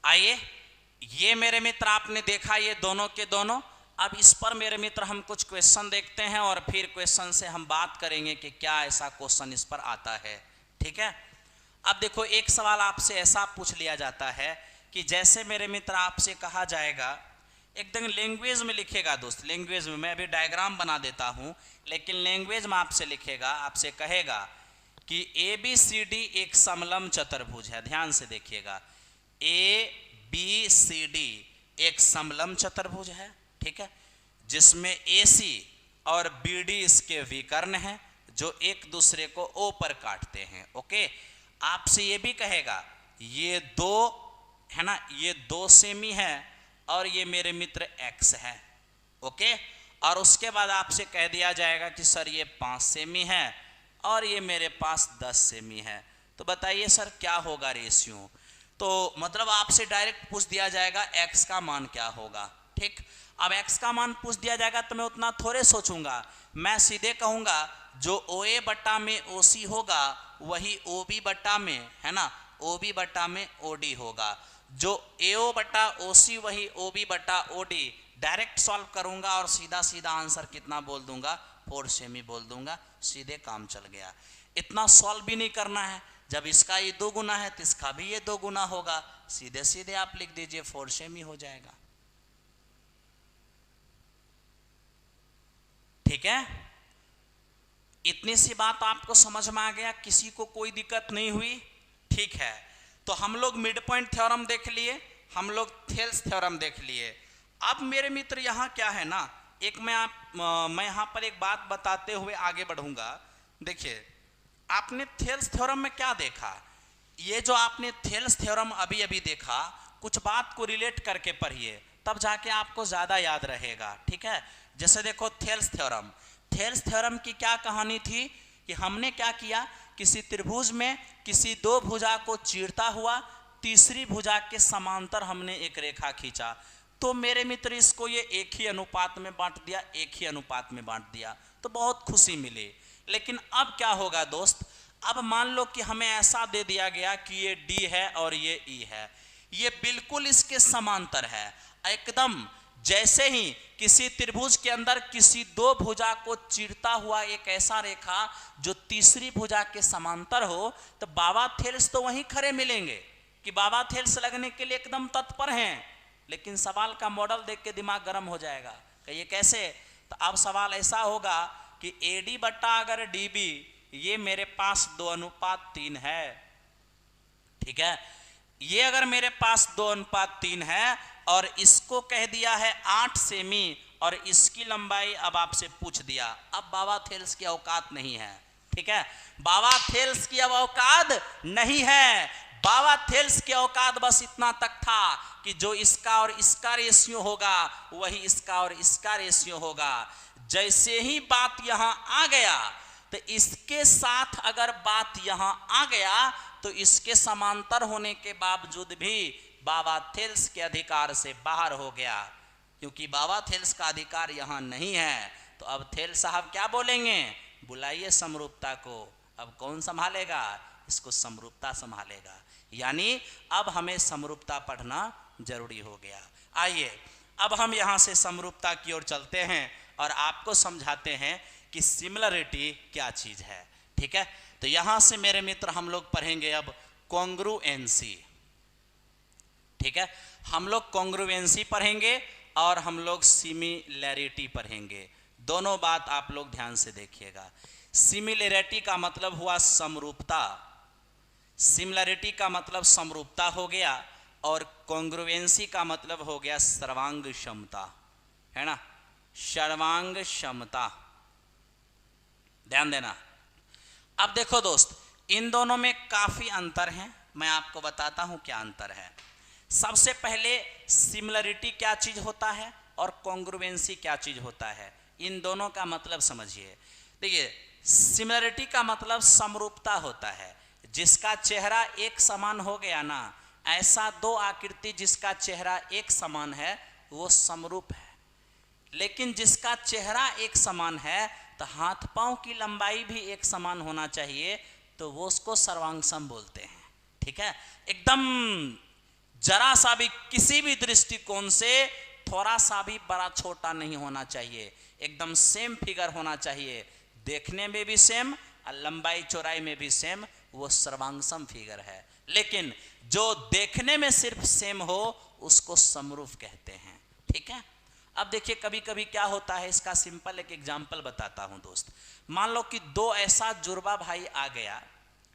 आइए, ये मेरे मित्र आपने देखा ये दोनों के दोनों। अब इस पर मेरे मित्र हम कुछ क्वेश्चन देखते हैं और फिर क्वेश्चन से हम बात करेंगे कि क्या ऐसा क्वेश्चन इस पर आता है। ठीक है, अब देखो एक सवाल आपसे ऐसा पूछ लिया जाता है कि जैसे मेरे मित्र आपसे कहा जाएगा, एकदम लैंग्वेज में लिखेगा दोस्त, लैंग्वेज में। मैं अभी डायग्राम बना देता हूं, लेकिन लैंग्वेज में आपसे लिखेगा, आपसे कहेगा कि ABCD एक समलंब चतुर्भुज है। ध्यान से देखिएगा, ABCD एक समलंब चतुर्भुज है, ठीक है, जिसमें AC और BD इसके विकर्ण हैं जो एक दूसरे को O पर काटते हैं। ओके, आपसे ये भी कहेगा ये दो है ना, ये 2 सेमी है और ये मेरे मित्र X है। ओके, और उसके बाद आपसे कह दिया जाएगा कि सर ये 5 सेमी है और ये मेरे पास 10 सेमी है। तो बताइए सर क्या होगा रेशियो। तो मतलब आपसे डायरेक्ट पूछ दिया जाएगा X का मान क्या होगा। ठीक, अब X का मान पूछ दिया जाएगा तो मैं उतना थोड़े सोचूंगा, मैं सीधे कहूंगा जो OA बट्टा में OC होगा वही OB बट्टा में, है ना, OB बट्टा में OD होगा। जो AO बट्टा OC वही OB बट्टा OD। डायरेक्ट सॉल्व करूंगा और सीधा सीधा आंसर कितना बोल दूंगा, 4 सेमी बोल दूंगा, सीधे काम चल गया। इतना सॉल्व भी नहीं करना है, जब इसका ये 2 गुना है तो इसका भी ये 2 गुना होगा, सीधे सीधे आप लिख दीजिए 4 सेमी हो जाएगा। ठीक है, इतनी सी बात आपको समझ में आ गया, किसी को कोई दिक्कत नहीं हुई। ठीक है, तो हम लोग मिड पॉइंट थ्योरम देख लिए, हम लोग थेल्स थ्योरम देख लिए। अब मेरे मित्र यहाँ क्या है ना, एक मैं यहाँ पर एक बात बताते हुए आगे बढ़ूंगा। देखिए, आपने थेल्स थ्योरम में क्या देखा, ये जो आपने थेल्स थ्योरम अभी अभी देखा, कुछ बात को रिलेट करके पढ़िए, तब जाके आपको ज्यादा याद रहेगा। ठीक है, जैसे देखो थेल्स थ्योरम की क्या कहानी थी कि हमने क्या किया, किसी त्रिभुज में किसी दो भुजा को चीरता हुआ तीसरी भुजा के समांतर हमने एक रेखा खींचा, तो मेरे मित्र इसको ये एक ही अनुपात में बांट दिया, एक ही अनुपात में बांट दिया, तो बहुत खुशी मिली। लेकिन अब क्या होगा दोस्त, अब मान लो कि हमें ऐसा दे दिया गया कि ये D है और ये E है, ये बिल्कुल इसके समांतर है एकदम। जैसे ही किसी त्रिभुज के अंदर किसी दो भुजा को चीरता हुआ एक ऐसा रेखा जो तीसरी भुजा के समांतर हो, तो बाबा थेल्स तो वहीं खड़े मिलेंगे कि बाबा थेल्स लगने के लिए एकदम तत्पर हैं। लेकिन सवाल का मॉडल देख के दिमाग गर्म हो जाएगा कि ये कैसे। तो अब सवाल ऐसा होगा कि AD बट्टा अगर DB ये मेरे पास 2:3 है, ठीक है, ये अगर मेरे पास 2:3 है और इसको कह दिया है 8 सेमी और इसकी लंबाई अब आपसे पूछ दिया, अब बाबा थेल्स की औकात नहीं है। ठीक है, बाबा थेल्स की अब औकात नहीं है, बाबा थेल्स की औकात बस इतना तक था कि जो इसका और इसका रेशियो होगा वही इसका और इसका रेशियो होगा। जैसे ही बात यहां आ गया तो इसके साथ अगर बात यहां आ गया तो इसके समांतर होने के बावजूद भी बाबा थेल्स के अधिकार से बाहर हो गया, क्योंकि बाबा थेल्स का अधिकार यहां नहीं है। तो अब थेल्स साहब क्या बोलेंगे, बुलाइए समरूपता को। अब कौन संभालेगा इसको, समरूपता संभालेगा। यानी अब हमें समरूपता पढ़ना जरूरी हो गया। आइए अब हम यहां से समरूपता की ओर चलते हैं और आपको समझाते हैं कि सिमिलरिटी क्या चीज है। ठीक है, तो यहां से मेरे मित्र हम लोग पढ़ेंगे अब कॉन्ग्रुएंसी। ठीक है, हम लोग कॉन्ग्रुएंसी पढ़ेंगे और हम लोग सिमिलैरिटी पढ़ेंगे। दोनों बात आप लोग ध्यान से देखिएगा। सिमिलैरिटी का मतलब हुआ समरूपता, सिमिलैरिटी का मतलब समरूपता हो गया, और कॉन्ग्रुएंसी का मतलब हो गया सर्वांग क्षमता, है ना, सर्वांग क्षमता। ध्यान देना। अब देखो दोस्त, इन दोनों में काफी अंतर है, मैं आपको बताता हूं क्या अंतर है। सबसे पहले सिमिलरिटी क्या चीज होता है और कॉन्ग्रुएंसी क्या चीज होता है, इन दोनों का मतलब समझिए। देखिए, सिमिलरिटी का मतलब समरूपता होता है, जिसका चेहरा एक समान हो गया ना, ऐसा दो आकृति जिसका चेहरा एक समान है वो समरूप है। लेकिन जिसका चेहरा एक समान है तो हाथ पांव की लंबाई भी एक समान होना चाहिए, तो वो उसको सर्वांगसम बोलते हैं। ठीक है, एकदम जरा सा भी किसी भी दृष्टिकोण से थोड़ा सा भी बड़ा छोटा नहीं होना चाहिए, एकदम सेम फिगर होना चाहिए, देखने में भी सेम और लंबाई चौड़ाई में भी सेम, वो सर्वांगसम फिगर है। लेकिन जो देखने में सिर्फ सेम हो उसको समरूप कहते हैं। ठीक है, अब देखिए कभी कभी क्या होता है, इसका सिंपल एक एग्जांपल बताता हूं दोस्त। मान लो कि दो ऐसा जुड़वा भाई आ गया,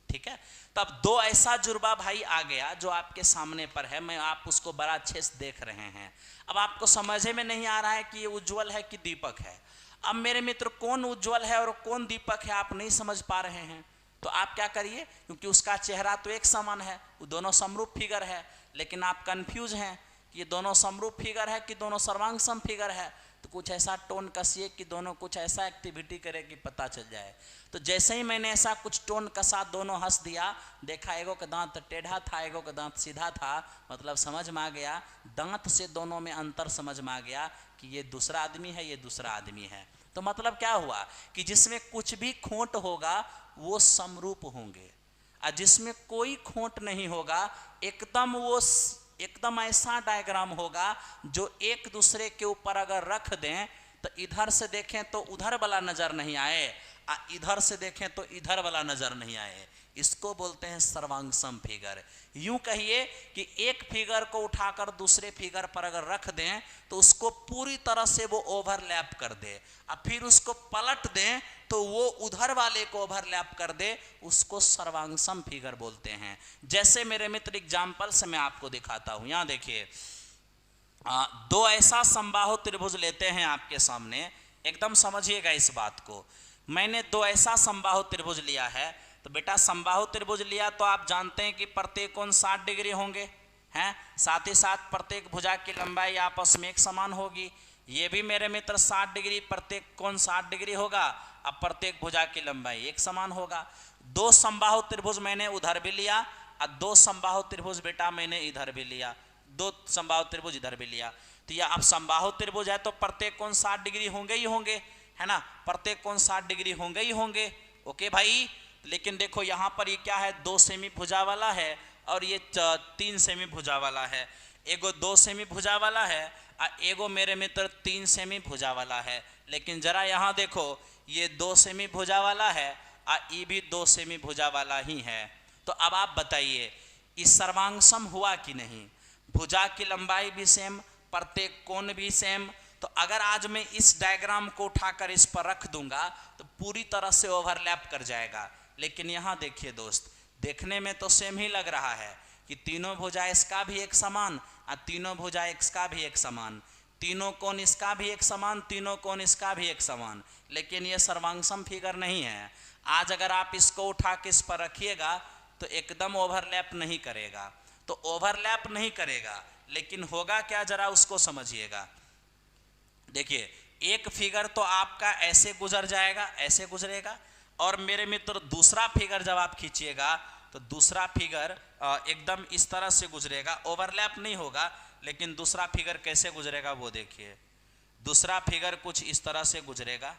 ठीक है, तब दो ऐसा जुड़वा भाई आ गया जो आपके सामने पर है, मैं आप उसको बड़ा अच्छे से देख रहे हैं। अब आपको समझे में नहीं आ रहा है कि ये उज्जवल है कि दीपक है। अब मेरे मित्र कौन उज्जवल है और कौन दीपक है आप नहीं समझ पा रहे हैं, तो आप क्या करिए, क्योंकि उसका चेहरा तो एक समान है, वो दोनों समरूप फिगर है, लेकिन आप कंफ्यूज हैं कि ये दोनों समरूप फिगर है कि दोनों सर्वांगसम फिगर है, तो कुछ ऐसा टोन कसिए कि दोनों कुछ ऐसा एक्टिविटी करे कि पता चल जाए। तो जैसे ही मैंने ऐसा कुछ टोन कसा, दोनों हंस दिया, देखा एगो का दांत टेढ़ा था एगो का दांत सीधा था, मतलब समझ में आ गया, दांत से दोनों में अंतर समझ में आ गया कि ये दूसरा आदमी है ये दूसरा आदमी है। तो मतलब क्या हुआ कि जिसमें कुछ भी खोट होगा वो समरूप होंगे, और जिसमें कोई खोट नहीं होगा एकदम वो एकदम ऐसा डायग्राम होगा जो एक दूसरे के ऊपर अगर रख दें तो इधर से देखें तो उधर वाला नजर नहीं आए, इधर से देखें तो इधर वाला नजर नहीं आए, इसको बोलते हैं सर्वांगसम फिगर। यूं कहिए कि एक फिगर को उठाकर दूसरे फिगर पर अगर रख दें तो उसको पूरी तरह से वो ओवरलैप कर दे, और फिर उसको पलट दें तो वो उधर वाले को ओवरलैप कर दे, उसको सर्वांगसम फिगर बोलते हैं। जैसे मेरे मित्र एग्जाम्पल से मैं आपको दिखाता हूं, यहां देखिए, दो ऐसा समबाहु त्रिभुज लेते हैं आपके सामने, एकदम समझिएगा इस बात को। मैंने दो ऐसा समबाहु त्रिभुज लिया है, तो बेटा समबाहु त्रिभुज लिया तो आप जानते हैं कि प्रत्येक कोण 60 डिग्री होंगे, हैं, साथ ही साथ प्रत्येक भुजा की लंबाई आपस में एक समान होगी। ये भी मेरे मित्र 60 डिग्री, प्रत्येक कोण 60 डिग्री होगा, अब प्रत्येक भुजा की लंबाई एक समान होगा। दो समबाहु त्रिभुज मैंने उधर भी लिया और दो समबाहु त्रिभुज बेटा मैंने इधर भी लिया, दो समबाहु त्रिभुज इधर भी लिया। तो यह अब समबाहु त्रिभुज है तो प्रत्येक कोण 60 डिग्री होंगे ही होंगे, है ना, प्रत्येक कोण 60 डिग्री होंगे ही होंगे। ओके भाई, लेकिन देखो यहाँ पर ये क्या है, 2 सेमी भुजा वाला है और ये 3 सेमी भुजा वाला है। एगो 2 सेमी भुजा वाला है और एगो मेरे मित्र 3 सेमी भुजा वाला है। लेकिन जरा यहाँ देखो, ये 2 सेमी भुजा वाला है और ये भी 2 सेमी भुजा वाला ही है। तो अब आप बताइए, इस सर्वांगसम हुआ कि नहीं? भुजा की लंबाई भी सेम, प्रत्येक कोण भी सेम। तो अगर आज मैं इस डायग्राम को उठाकर इस पर रख दूंगा तो पूरी तरह से ओवरलैप कर जाएगा। लेकिन यहाँ देखिए दोस्त, देखने में तो सेम ही लग रहा है कि तीनों भुजा इसका भी एक समान और तीनों भुजा इसका भी एक समान, तीनों कोण इसका भी एक समान, तीनों कोण इसका भी एक समान। लेकिन ये सर्वांगसम फिगर नहीं है। आज अगर आप इसको उठा के इस पर रखिएगा तो एकदम ओवरलैप नहीं करेगा। तो ओवरलैप नहीं करेगा, लेकिन होगा क्या, जरा उसको समझिएगा। देखिए, एक फिगर तो आपका ऐसे गुजर जाएगा, ऐसे गुजरेगा, और मेरे मित्र दूसरा फिगर जब आप खींचिएगा तो दूसरा फिगर एकदम इस तरह से गुजरेगा, ओवरलैप नहीं होगा। लेकिन दूसरा फिगर कैसे गुजरेगा वो देखिए, दूसरा फिगर कुछ इस तरह से गुजरेगा,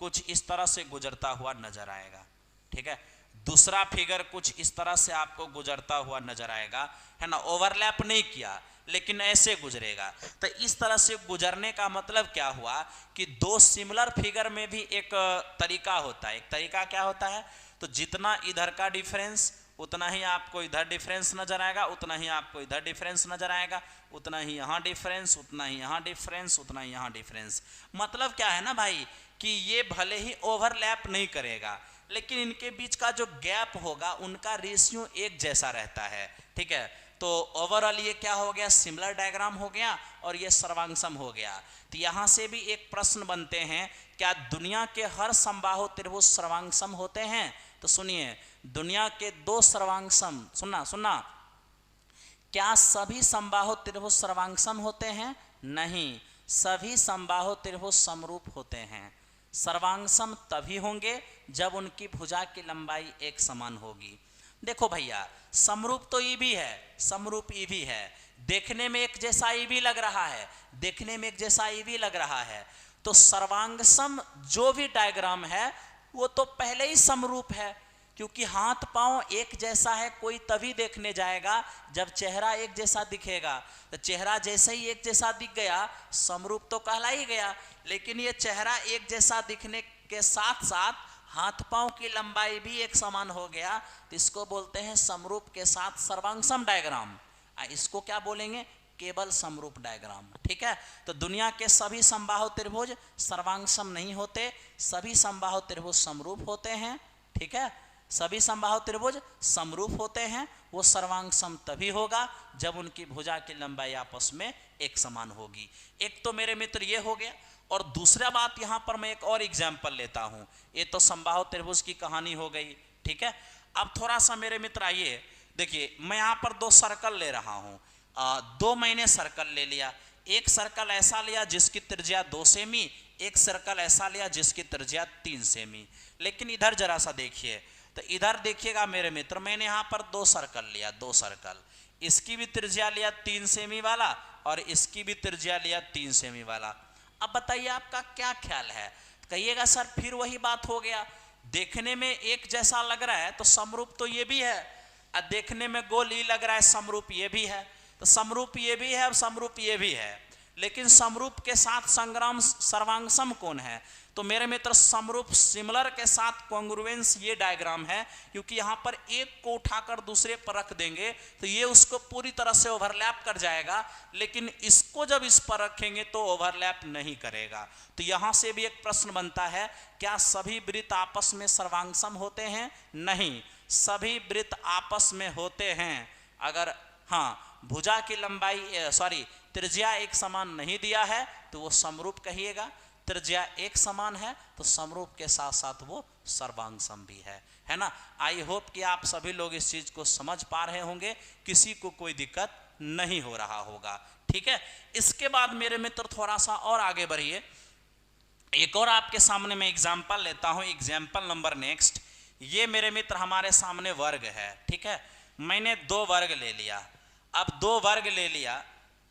कुछ इस तरह से गुजरता हुआ नजर आएगा, ठीक है। दूसरा फिगर कुछ इस तरह से आपको गुजरता हुआ नजर आएगा, है ना, ओवरलैप नहीं किया लेकिन ऐसे गुजरेगा। तो इस तरह से गुजरने का मतलब क्या हुआ कि दो सिमिलर फिगर में भी एक तरीका होता है। एक तरीका क्या होता है, तो जितना इधर का डिफरेंस उतना ही आपको इधर डिफरेंस नजर आएगा, उतना ही आपको इधर डिफरेंस नजर आएगा, उतना ही यहाँ डिफरेंस, उतना ही यहाँ डिफरेंस, उतना ही यहाँ डिफरेंस। मतलब क्या है ना भाई कि ये भले ही ओवरलैप नहीं करेगा लेकिन इनके बीच का जो गैप होगा उनका रेशियो एक जैसा रहता है, ठीक है। तो ओवरऑल ये क्या हो गया, सिमिलर डायग्राम हो गया और ये सर्वांगसम हो गया। तो यहां से भी एक प्रश्न बनते हैं, क्या दुनिया के हर समबाहु त्रिभुज सर्वांगसम होते हैं? तो सुनिए, दुनिया के दो सर्वांगसम, सुनना, क्या सभी समबाहु त्रिभुज सर्वांगसम होते हैं? नहीं, सभी समबाहु त्रिभुज समरूप होते हैं। सर्वांगसम तभी होंगे जब उनकी भुजा की लंबाई एक समान होगी। देखो भैया, समरूप तो ये भी है, समरूप ये भी है, देखने में एक जैसा ये भी लग रहा है, देखने में एक जैसा ये भी लग रहा है। तो सर्वांगसम जो भी डायग्राम है वो तो पहले ही समरूप है, क्योंकि हाथ पांव एक जैसा है कोई तभी देखने जाएगा जब चेहरा एक जैसा दिखेगा। तो चेहरा जैसे ही एक जैसा दिख गया समरूप तो कहला ही गया। लेकिन ये चेहरा एक जैसा दिखने के साथ साथ हाथ पांव की लंबाई भी एक समान हो गया, तो इसको बोलते हैं समरूप के साथ सर्वांगसम डायग्राम। इसको क्या बोलेंगे, केवल समरूप डायग्राम, ठीक है। तो दुनिया के सभी समबाहु त्रिभुज सर्वांगसम नहीं होते, सभी समबाहु त्रिभुज समरूप होते हैं, ठीक है। सभी समबाहु त्रिभुज समरूप होते हैं, वो सर्वांगसम तभी होगा जब उनकी भुजा की लंबाई आपस में एक समान होगी। एक तो मेरे मित्र ये हो गया, और दूसरा बात यहां पर मैं एक और एग्जाम्पल लेता हूं। ये तो समबाहु त्रिभुज की कहानी हो गई, ठीक है। अब थोड़ा सा मेरे मित्र आइए, देखिए मैं यहां पर दो सर्कल ले रहा हूं, दो मैंने सर्कल ले लिया। एक सर्कल ऐसा लिया जिसकी त्रिज्या 2 सेमी, एक सर्कल ऐसा लिया जिसकी त्रिज्या 3 सेमी। लेकिन इधर जरा सा देखिए, तो इधर देखिएगा मेरे मित्र, मैंने यहाँ पर दो सर्कल लिया, दो सर्कल, इसकी भी त्रिज्या लिया 3 सेमी वाला और इसकी भी त्रिज्या लिया 3 सेमी वाला। अब बताइए आपका क्या ख्याल है? कहिएगा सर फिर वही बात हो गया, देखने में एक जैसा लग रहा है तो समरूप तो ये भी है, और देखने में गोल ही लग रहा है समरूप ये भी है, तो समरूप ये भी है और समरूप ये भी है। लेकिन समरूप के साथ संग्राम सर्वांग कौन है? तो मेरे मित्र समरूप सिमिलर के साथ कॉन्ग्रुएंस ये डायग्राम है, क्योंकि यहां पर एक को उठाकर दूसरे पर रख देंगे तो ये उसको पूरी तरह से ओवरलैप कर जाएगा, लेकिन इसको जब इस पर रखेंगे तो ओवरलैप नहीं करेगा। तो यहां से भी एक प्रश्न बनता है, क्या सभी वृत्त आपस में सर्वांग होते हैं? नहीं, सभी वृत्त आपस में होते हैं। अगर हाँ भुजा की लंबाई त्रिज्या एक समान नहीं दिया है तो वो समरूप कहिएगा, त्रिज्या एक समान है तो समरूप के साथ साथ वो सर्वांग सम भी है ना। आई होप कि आप सभी लोग इस चीज को समझ पा रहे होंगे, किसी को कोई दिक्कत नहीं हो रहा होगा, ठीक है। इसके बाद मेरे मित्र थोड़ा सा और आगे बढ़िए, एक और आपके सामने मैं एग्जाम्पल लेता हूं, एग्जाम्पल नंबर नेक्स्ट। ये मेरे मित्र हमारे सामने वर्ग है, ठीक है। मैंने 2 वर्ग ले लिया, अब 2 वर्ग ले लिया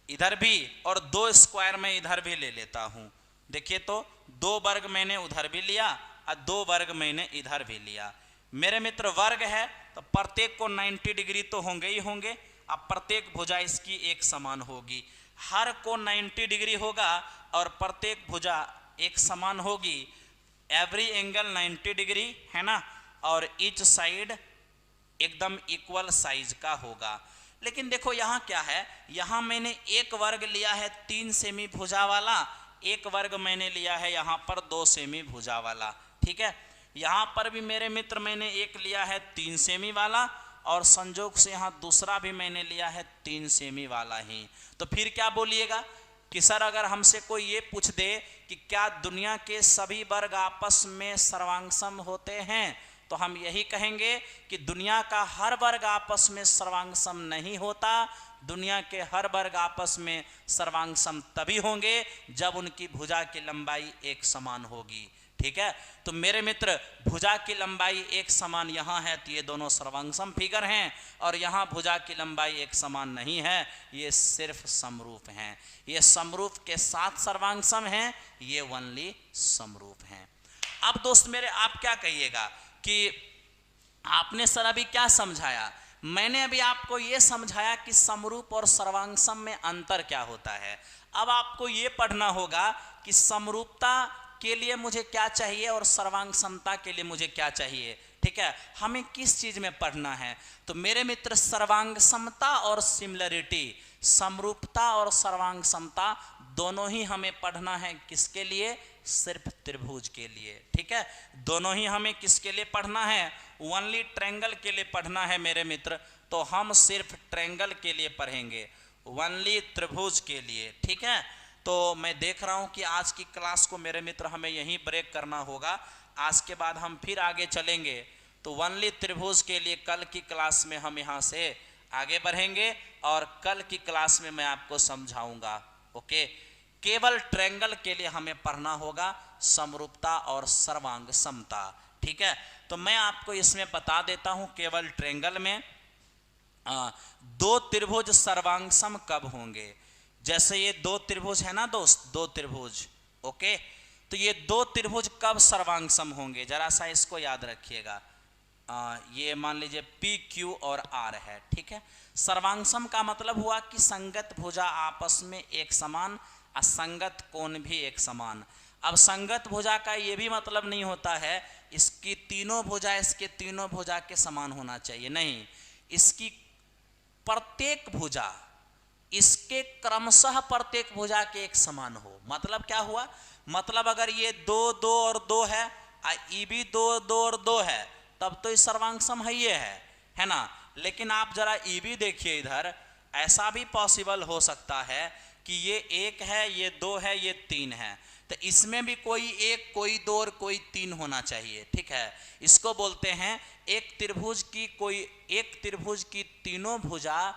इधर भी और 2 स्क्वायर में इधर भी ले लेता हूं। देखिए तो 2 वर्ग मैंने उधर भी लिया और 2 वर्ग मैंने इधर भी लिया। मेरे मित्र वर्ग है तो प्रत्येक को 90 डिग्री तो होंगे ही होंगे। अब प्रत्येक भुजा इसकी एक समान होगी, हर को 90 डिग्री होगा और प्रत्येक भुजा एक समान होगी। एवरी एंगल 90 डिग्री है ना, और ईच साइड एकदम इक्वल साइज का होगा। लेकिन देखो यहाँ क्या है, यहाँ मैंने एक वर्ग लिया है 3 सेमी भुजा वाला, एक वर्ग मैंने लिया है यहाँ पर 2 सेमी भुजा वाला, ठीक है। यहाँ पर भी मेरे मित्र मैंने एक लिया है 3 सेमी वाला और संजोग से यहाँ दूसरा भी मैंने लिया है 3 सेमी वाला ही। तो फिर क्या बोलिएगा कि सर अगर हमसे कोई ये पूछ दे कि क्या दुनिया के सभी वर्ग आपस में सर्वांग सम होते हैं, तो हम यही कहेंगे कि दुनिया का हर वर्ग आपस में सर्वांग सम नहीं होता। दुनिया के हर वर्ग आपस में सर्वांग सम तभी होंगे जब उनकी भुजा की लंबाई एक समान होगी, ठीक है। तो मेरे मित्र भुजा की लंबाई एक समान यहाँ है तो ये दोनों सर्वांग सम फिगर हैं, और यहाँ भुजा की लंबाई एक समान नहीं है, ये सिर्फ समरूप हैं। ये समरूप के साथ सर्वांग सम हैं, ये ओनली समरूप हैं। अब दोस्त मेरे आप क्या कहिएगा कि आपने सर अभी क्या समझाया? मैंने अभी आपको यह समझाया कि समरूप और सर्वांग सम में अंतर क्या होता है। अब आपको यह पढ़ना होगा कि समरूपता के लिए मुझे क्या चाहिए और सर्वांग समता के लिए मुझे क्या चाहिए, ठीक है। हमें किस चीज में पढ़ना है? तो मेरे मित्र सर्वांग समता और सिमिलरिटी, समरूपता और सर्वांग समता दोनों ही हमें पढ़ना है। किसके लिए? सिर्फ त्रिभुज के लिए, ठीक है। दोनों ही हमें किसके लिए पढ़ना है? ओनली ट्रायंगल के लिए पढ़ना है मेरे मित्र। तो हम सिर्फ ट्रायंगल के लिए पढ़ेंगे, ओनली त्रिभुज के लिए, ठीक है। तो मैं देख रहा हूं कि आज की क्लास को मेरे मित्र हमें यहीं ब्रेक करना होगा। आज के बाद हम फिर आगे चलेंगे, तो ओनली त्रिभुज के लिए कल की क्लास में हम यहाँ से आगे बढ़ेंगे और कल की क्लास में मैं आपको समझाऊंगा, ओके। केवल ट्रायंगल के लिए हमें पढ़ना होगा समरूपता और सर्वांग समता, ठीक है। तो मैं आपको इसमें बता देता हूं केवल ट्रायंगल में 2 त्रिभुज सर्वांग सम कब होंगे। जैसे ये 2 त्रिभुज है ना दोस्त, 2 त्रिभुज, ओके। तो ये 2 त्रिभुज कब सर्वांग सम होंगे, जरा सा इसको याद रखिएगा। ये मान लीजिए पी क्यू और आर है, ठीक है। सर्वांग सम का मतलब हुआ कि संगत भुजा आपस में एक समान, असंगत कोण भी एक समान। अब संगत भुजा का ये भी मतलब नहीं होता है इसकी तीनों भुजा इसके तीनों भुजा के समान होना चाहिए, नहीं। इसकी प्रत्येक भुजा इसके क्रमशः प्रत्येक भुजा के एक समान हो। मतलब क्या हुआ? मतलब अगर ये 2 2 और 2 है, ये भी 2 2 और 2 है, तब तो इस सर्वांग सम है ना। लेकिन आप जरा ये भी देखिए, इधर ऐसा भी पॉसिबल हो सकता है कि ये 1 है, ये 2 है, ये 3 है, तो इसमें भी कोई 1 कोई 2 और कोई 3 होना चाहिए, ठीक है। इसको बोलते हैं एक त्रिभुज की तीनों भुजा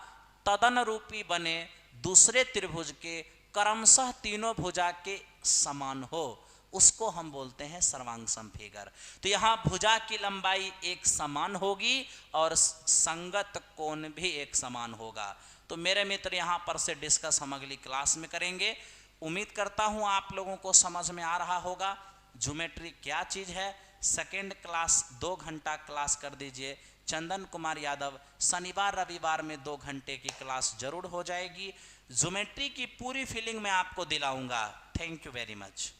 तदन रूपी बने, दूसरे त्रिभुज के क्रमशः तीनों भुजा के समान हो, उसको हम बोलते हैं सर्वांग सम फिगर। तो यहाँ भुजा की लंबाई एक समान होगी और संगत कोण भी एक समान होगा। तो मेरे मित्र यहाँ पर से डिस्कस हम अगली क्लास में करेंगे। उम्मीद करता हूँ आप लोगों को समझ में आ रहा होगा ज्योमेट्री क्या चीज़ है। सेकेंड क्लास 2 घंटा क्लास कर दीजिए, चंदन कुमार यादव, शनिवार रविवार में 2 घंटे की क्लास जरूर हो जाएगी। ज्योमेट्री की पूरी फीलिंग मैं आपको दिलाऊंगा। Thank you very much.